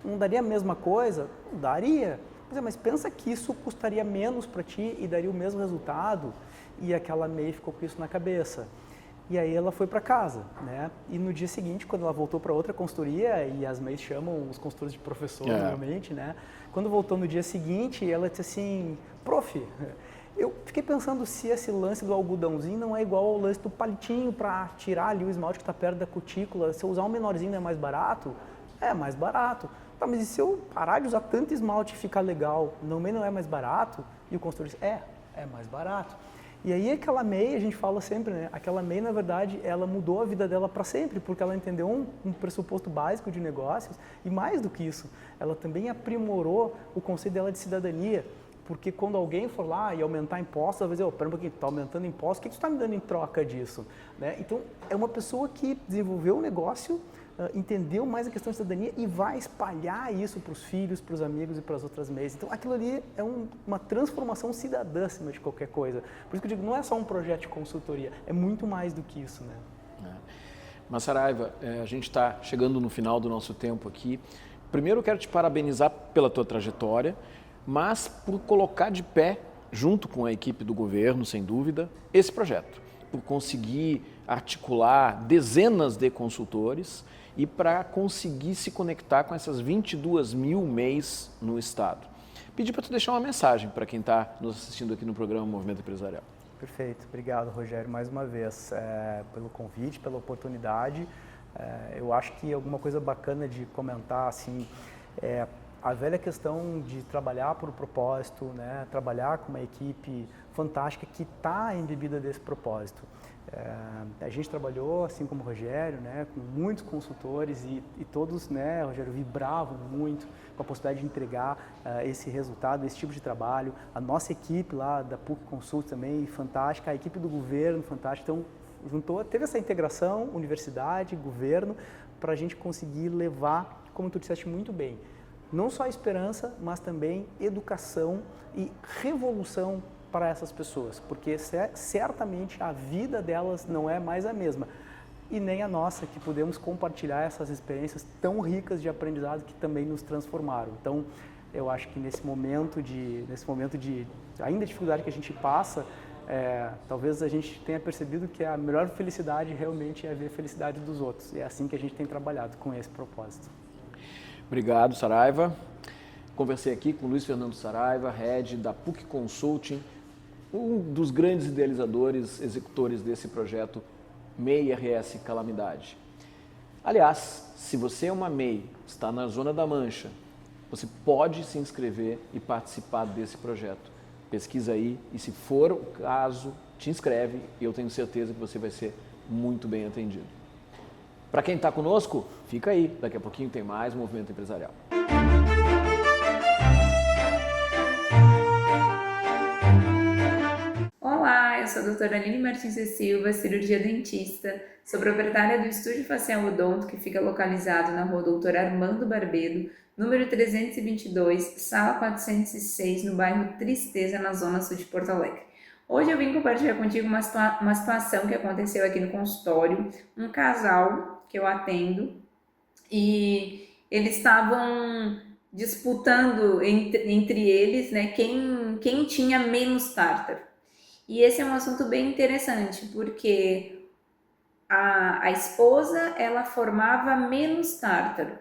não daria a mesma coisa? Não daria, mas pensa que isso custaria menos para ti e daria o mesmo resultado, e aquela MEI ficou com isso na cabeça. E aí ela foi para casa, né? E no dia seguinte, quando ela voltou para outra consultoria, e as MEIs chamam os consultores de professor, normalmente, né? Quando voltou no dia seguinte, ela disse assim, prof, eu fiquei pensando se esse lance do algodãozinho não é igual ao lance do palitinho para tirar ali o esmalte que está perto da cutícula. Se eu usar um menorzinho não é mais barato? É mais barato. Tá, mas e se eu parar de usar tanto esmalte e ficar legal, não é mais barato? E o consultor disse, é mais barato. E aí aquela MEI, a gente fala sempre, né? Aquela MEI, na verdade, ela mudou a vida dela para sempre, porque ela entendeu um pressuposto básico de negócios e mais do que isso, ela também aprimorou o conceito dela de cidadania, porque quando alguém for lá e aumentar impostos, ela vai dizer, pera um pouquinho, tu está aumentando impostos, o que tu está me dando em troca disso? Né? Então, é uma pessoa que desenvolveu um negócio, entendeu mais a questão de cidadania e vai espalhar isso para os filhos, para os amigos e para as outras MEIs. Então, aquilo ali é uma transformação cidadã acima de qualquer coisa. Por isso que eu digo, não é só um projeto de consultoria, é muito mais do que isso, né? Mas, Saraiva, a gente está chegando no final do nosso tempo aqui. Primeiro, eu quero te parabenizar pela tua trajetória, mas por colocar de pé, junto com a equipe do governo, sem dúvida, esse projeto. Por conseguir articular dezenas de consultores e para conseguir se conectar com essas 22 mil MEIs no estado. Pedi para tu deixar uma mensagem para quem está nos assistindo aqui no programa Movimento Empresarial. Perfeito, obrigado, Rogério, mais uma vez pelo convite, pela oportunidade. Eu acho que alguma coisa bacana de comentar, assim, a velha questão de trabalhar por propósito, né? Trabalhar com uma equipe fantástica que está embebida desse propósito. A gente trabalhou, assim como o Rogério, né, com muitos consultores e todos, né, Rogério, vibravam muito com a possibilidade de entregar esse resultado, esse tipo de trabalho. A nossa equipe lá da PUC Consult também, fantástica. A equipe do governo, fantástica. Então, teve essa integração, universidade, governo, para a gente conseguir levar, como tu disseste muito bem, não só a esperança, mas também educação e revolução para essas pessoas, porque certamente a vida delas não é mais a mesma, e nem a nossa, que podemos compartilhar essas experiências tão ricas de aprendizado que também nos transformaram. Então, eu acho que nesse momento de ainda dificuldade que a gente passa, talvez a gente tenha percebido que a melhor felicidade realmente é ver a felicidade dos outros, e é assim que a gente tem trabalhado com esse propósito. Obrigado, Saraiva. Conversei aqui com o Luiz Fernando Saraiva, Head da PUC Consulting, um dos grandes idealizadores, executores desse projeto MEI RS Calamidade. Aliás, se você é uma MEI, está na Zona da Mancha, você pode se inscrever e participar desse projeto. Pesquisa aí e, se for o caso, te inscreve e eu tenho certeza que você vai ser muito bem atendido. Para quem está conosco, fica aí. Daqui a pouquinho tem mais Movimento Empresarial. Olá, eu sou a doutora Aline Martins e Silva, cirurgia dentista, sou proprietária do Estúdio Facial Odonto, que fica localizado na rua Doutor Armando Barbedo, número 322, sala 406, no bairro Tristeza, na zona sul de Porto Alegre. Hoje eu vim compartilhar contigo uma situação que aconteceu aqui no consultório, um casal que eu atendo, e eles estavam disputando entre eles, né, quem tinha menos tártaro. E esse é um assunto bem interessante, porque a esposa, ela formava menos tártaro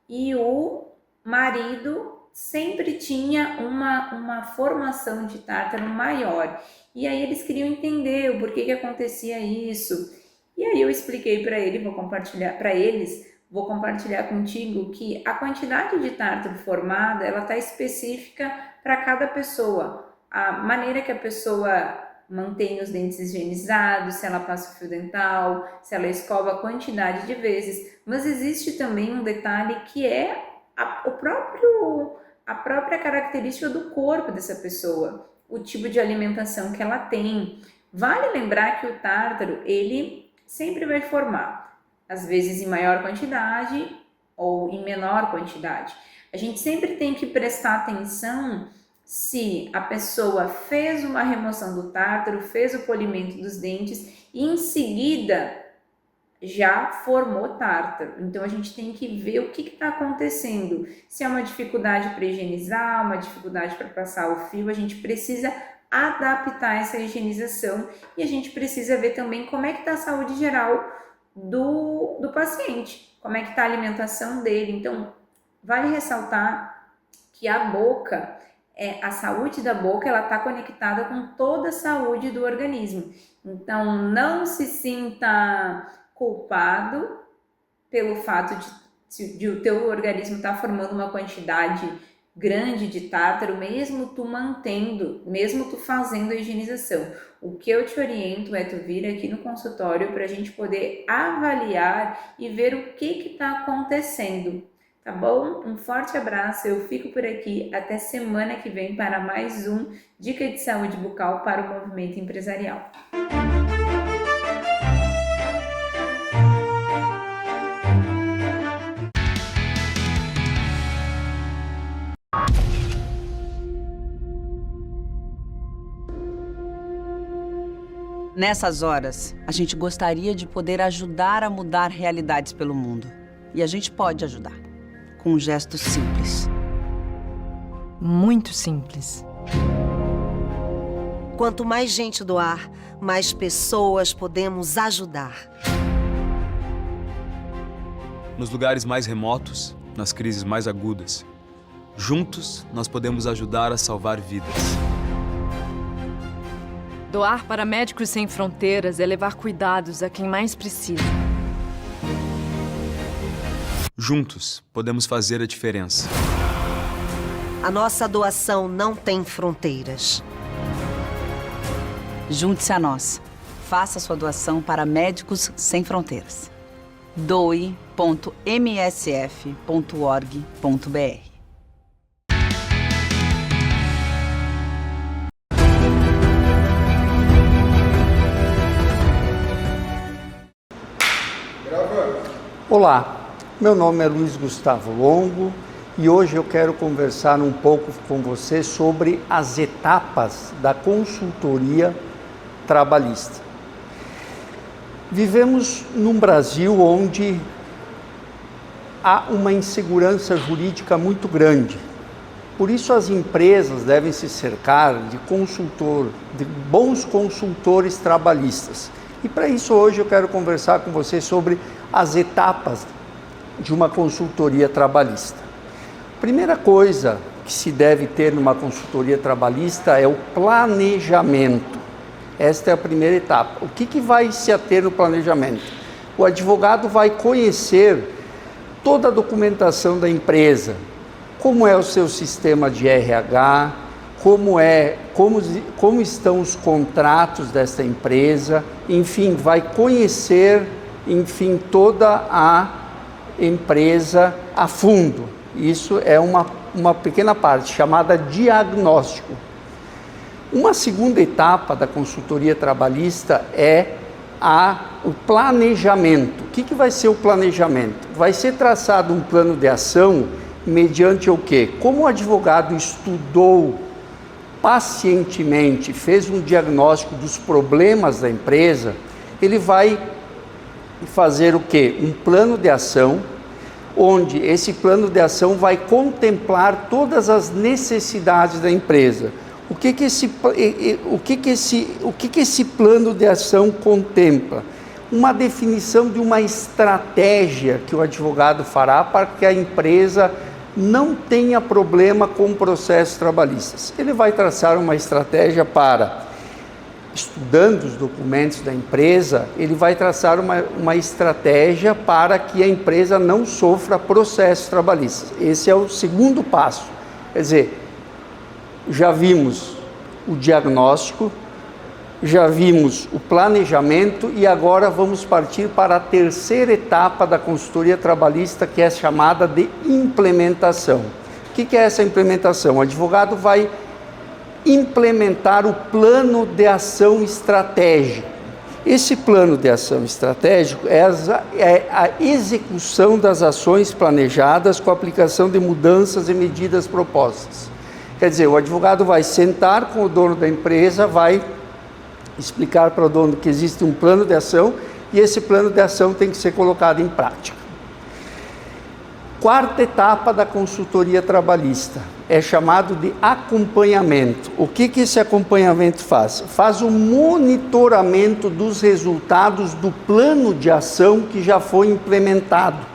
e o marido sempre tinha uma formação de tártaro maior. E aí eles queriam entender o porquê que acontecia isso. E aí eu expliquei para eles, vou compartilhar contigo que a quantidade de tártaro formada, ela está específica para cada pessoa. A maneira que a pessoa mantém os dentes higienizados, se ela passa o fio dental, se ela escova a quantidade de vezes. Mas existe também um detalhe que é a própria característica do corpo dessa pessoa, o tipo de alimentação que ela tem. Vale lembrar que o tártaro, ele sempre vai formar, às vezes em maior quantidade ou em menor quantidade. A gente sempre tem que prestar atenção se a pessoa fez uma remoção do tártaro, fez o polimento dos dentes e em seguida já formou tártaro. Então a gente tem que ver o que está acontecendo. Se é uma dificuldade para higienizar, uma dificuldade para passar o fio, a gente precisa adaptar essa higienização e a gente precisa ver também como é que está a saúde geral do paciente, como é que está a alimentação dele. Então vale ressaltar que a boca, a saúde da boca, ela está conectada com toda a saúde do organismo. Então, não se sinta culpado pelo fato de o teu organismo estar formando uma quantidade grande de tártaro, mesmo tu fazendo a higienização. O que eu te oriento é tu vir aqui no consultório para a gente poder avaliar e ver o que está acontecendo. Tá bom? Um forte abraço, eu fico por aqui, até semana que vem para mais um Dica de Saúde Bucal para o Movimento Empresarial. Nessas horas, a gente gostaria de poder ajudar a mudar realidades pelo mundo. E a gente pode ajudar. Com um gesto simples. Muito simples. Quanto mais gente doar, mais pessoas podemos ajudar. Nos lugares mais remotos, nas crises mais agudas, juntos nós podemos ajudar a salvar vidas. Doar para Médicos Sem Fronteiras é levar cuidados a quem mais precisa. Juntos, podemos fazer a diferença. A nossa doação não tem fronteiras. Junte-se a nós. Faça sua doação para Médicos Sem Fronteiras. doe.msf.org.br. Olá, meu nome é Luiz Gustavo Longo e hoje eu quero conversar um pouco com você sobre as etapas da consultoria trabalhista. Vivemos num Brasil onde há uma insegurança jurídica muito grande. Por isso as empresas devem se cercar de bons consultores trabalhistas. E para isso hoje eu quero conversar com você sobre as etapas de uma consultoria trabalhista. Primeira coisa que se deve ter numa consultoria trabalhista é o planejamento. Esta é a primeira etapa. O que vai se ater no planejamento? O advogado vai conhecer toda a documentação da empresa, como é o seu sistema de RH, como estão os contratos dessa empresa, enfim, vai conhecer, toda a empresa a fundo. Isso é uma pequena parte, chamada diagnóstico. Uma segunda etapa da consultoria trabalhista é o planejamento. O que vai ser o planejamento? Vai ser traçado um plano de ação mediante o quê? Como o advogado estudou pacientemente, fez um diagnóstico dos problemas da empresa, ele vai fazer o quê? Um plano de ação, onde esse plano de ação vai contemplar todas as necessidades da empresa. O que esse plano de ação contempla? Uma definição de uma estratégia que o advogado fará para que a empresa não tenha problema com processos trabalhistas. Ele vai traçar uma estratégia para, estudando os documentos da empresa, ele vai traçar uma estratégia para que a empresa não sofra processos trabalhistas. Esse é o segundo passo. Quer dizer, já vimos o diagnóstico, já vimos o planejamento e agora vamos partir para a terceira etapa da consultoria trabalhista, que é chamada de implementação. O que é essa implementação? O advogado vai implementar o plano de ação estratégico. Esse plano de ação estratégico é a execução das ações planejadas com a aplicação de mudanças e medidas propostas. Quer dizer, o advogado vai sentar com o dono da empresa, vai explicar para o dono que existe um plano de ação e esse plano de ação tem que ser colocado em prática. Quarta etapa da consultoria trabalhista é chamado de acompanhamento. O que esse acompanhamento faz? Faz o monitoramento dos resultados do plano de ação que já foi implementado.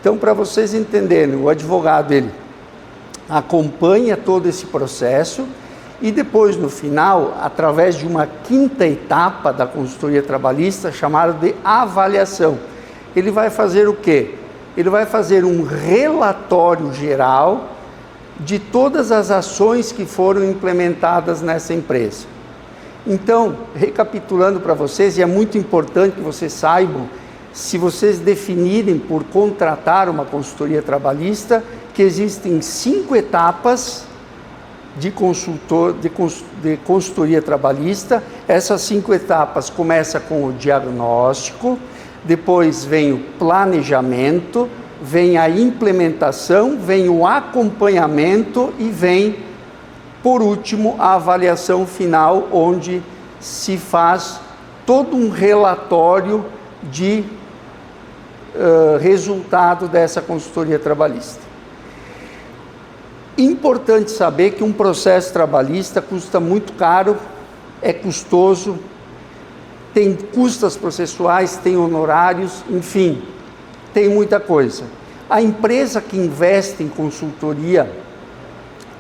Então, para vocês entenderem, o advogado ele acompanha todo esse processo e depois, no final, através de uma quinta etapa da consultoria trabalhista, chamada de avaliação, ele vai fazer o quê? Ele vai fazer um relatório geral de todas as ações que foram implementadas nessa empresa. Então, recapitulando para vocês, e é muito importante que vocês saibam, se vocês definirem por contratar uma consultoria trabalhista, que existem 5 etapas de consultoria trabalhista. Essas 5 etapas começam com o diagnóstico, depois vem o planejamento, vem a implementação, vem o acompanhamento e vem, por último, a avaliação final, onde se faz todo um relatório de resultado dessa consultoria trabalhista. Importante saber que um processo trabalhista custa muito caro, é custoso, tem custas processuais, tem honorários, enfim, tem muita coisa. A empresa que investe em consultoria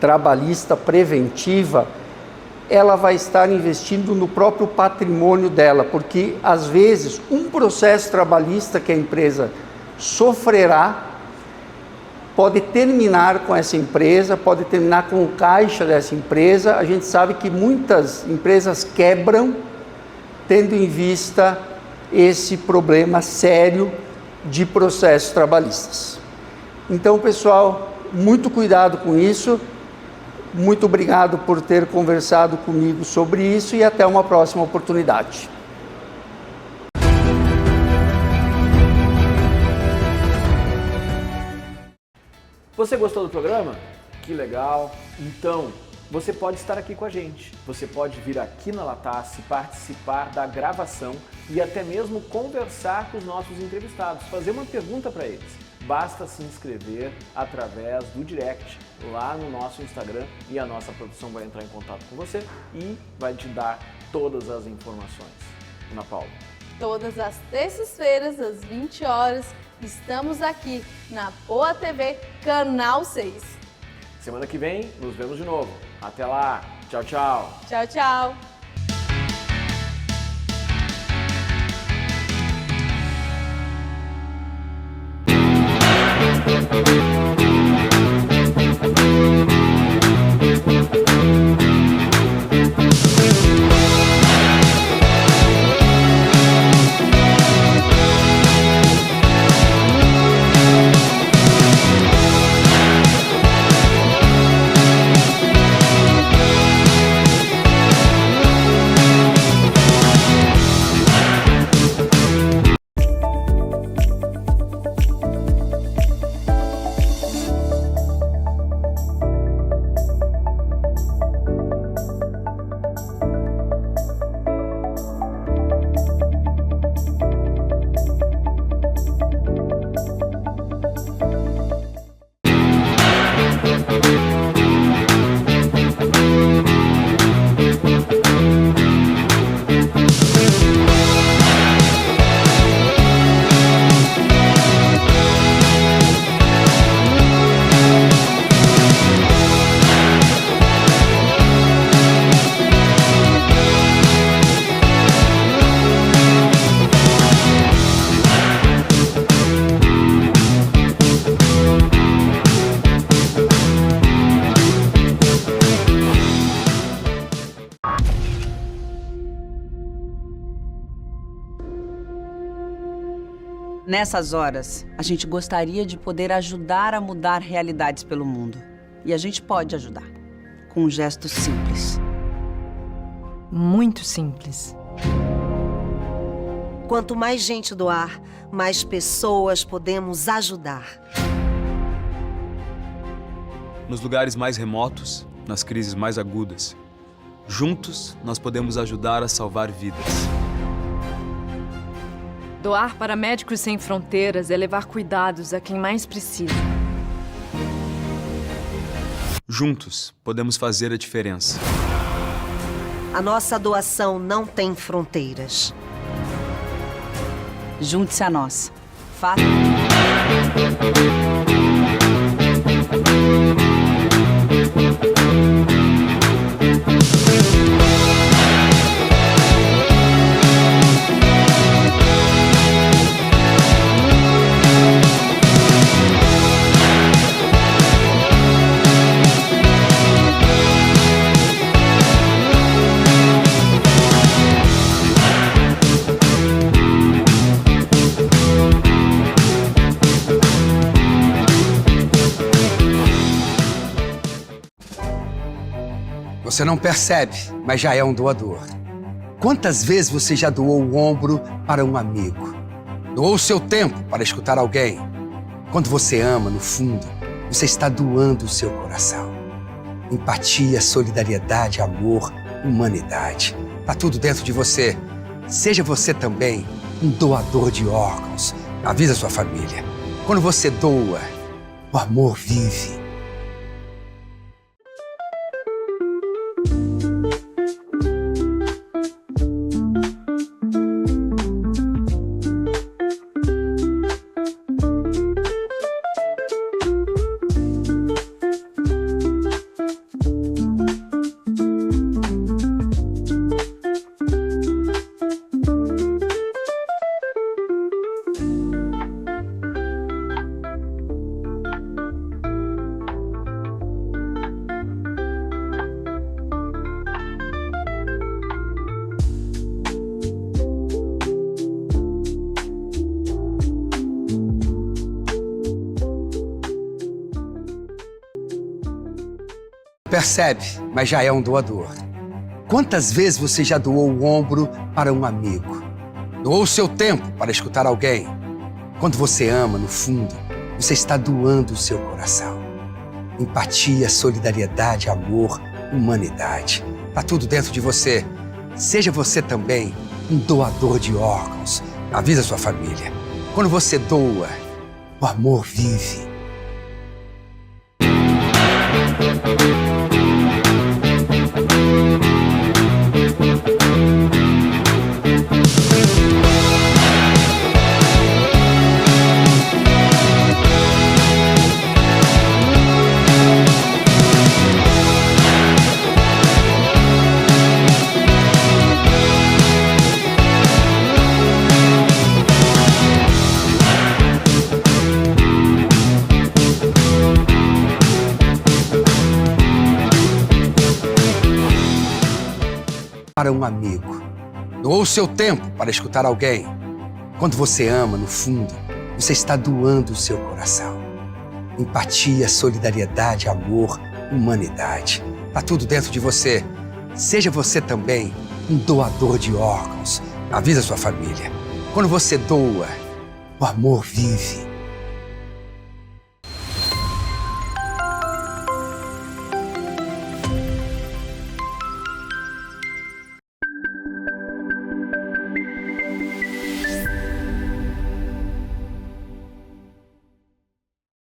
trabalhista preventiva, ela vai estar investindo no próprio patrimônio dela, porque às vezes um processo trabalhista que a empresa sofrerá pode terminar com essa empresa, pode terminar com o caixa dessa empresa. A gente sabe que muitas empresas quebram tendo em vista esse problema sério de processos trabalhistas. Então, pessoal, muito cuidado com isso. Muito obrigado por ter conversado comigo sobre isso e até uma próxima oportunidade. Você gostou do programa? Que legal! Então, você pode estar aqui com a gente. Você pode vir aqui na Latace, participar da gravação e até mesmo conversar com os nossos entrevistados, fazer uma pergunta para eles. Basta se inscrever através do direct lá no nosso Instagram e a nossa produção vai entrar em contato com você e vai te dar todas as informações. Ana Paula. Todas as terças-feiras, às 20 horas, estamos aqui na Poa TV, Canal 6. Semana que vem, nos vemos de novo. Até lá. Tchau, tchau. Tchau, tchau. Nessas horas, a gente gostaria de poder ajudar a mudar realidades pelo mundo. E a gente pode ajudar, com um gesto simples. Muito simples. Quanto mais gente doar, mais pessoas podemos ajudar. Nos lugares mais remotos, nas crises mais agudas, juntos nós podemos ajudar a salvar vidas. Doar para Médicos Sem Fronteiras é levar cuidados a quem mais precisa. Juntos, podemos fazer a diferença. A nossa doação não tem fronteiras. Junte-se a nós. Faça... Você não percebe, mas já é um doador. Quantas vezes você já doou o ombro para um amigo? Doou o seu tempo para escutar alguém? Quando você ama, no fundo, você está doando o seu coração. Empatia, solidariedade, amor, humanidade. Está tudo dentro de você. Seja você também um doador de órgãos. Avisa sua família. Quando você doa, o amor vive. Percebe, mas já é um doador. Quantas vezes você já doou o ombro para um amigo? Doou o seu tempo para escutar alguém? Quando você ama, no fundo, você está doando o seu coração. Empatia, solidariedade, amor, humanidade. Tá tudo dentro de você. Seja você também um doador de órgãos. Avisa sua família. Quando você doa, o amor vive. Para um amigo. Doou seu tempo para escutar alguém. Quando você ama, no fundo, você está doando o seu coração. Empatia, solidariedade, amor, humanidade. Tá tudo dentro de você. Seja você também um doador de órgãos. Avisa sua família. Quando você doa, o amor vive.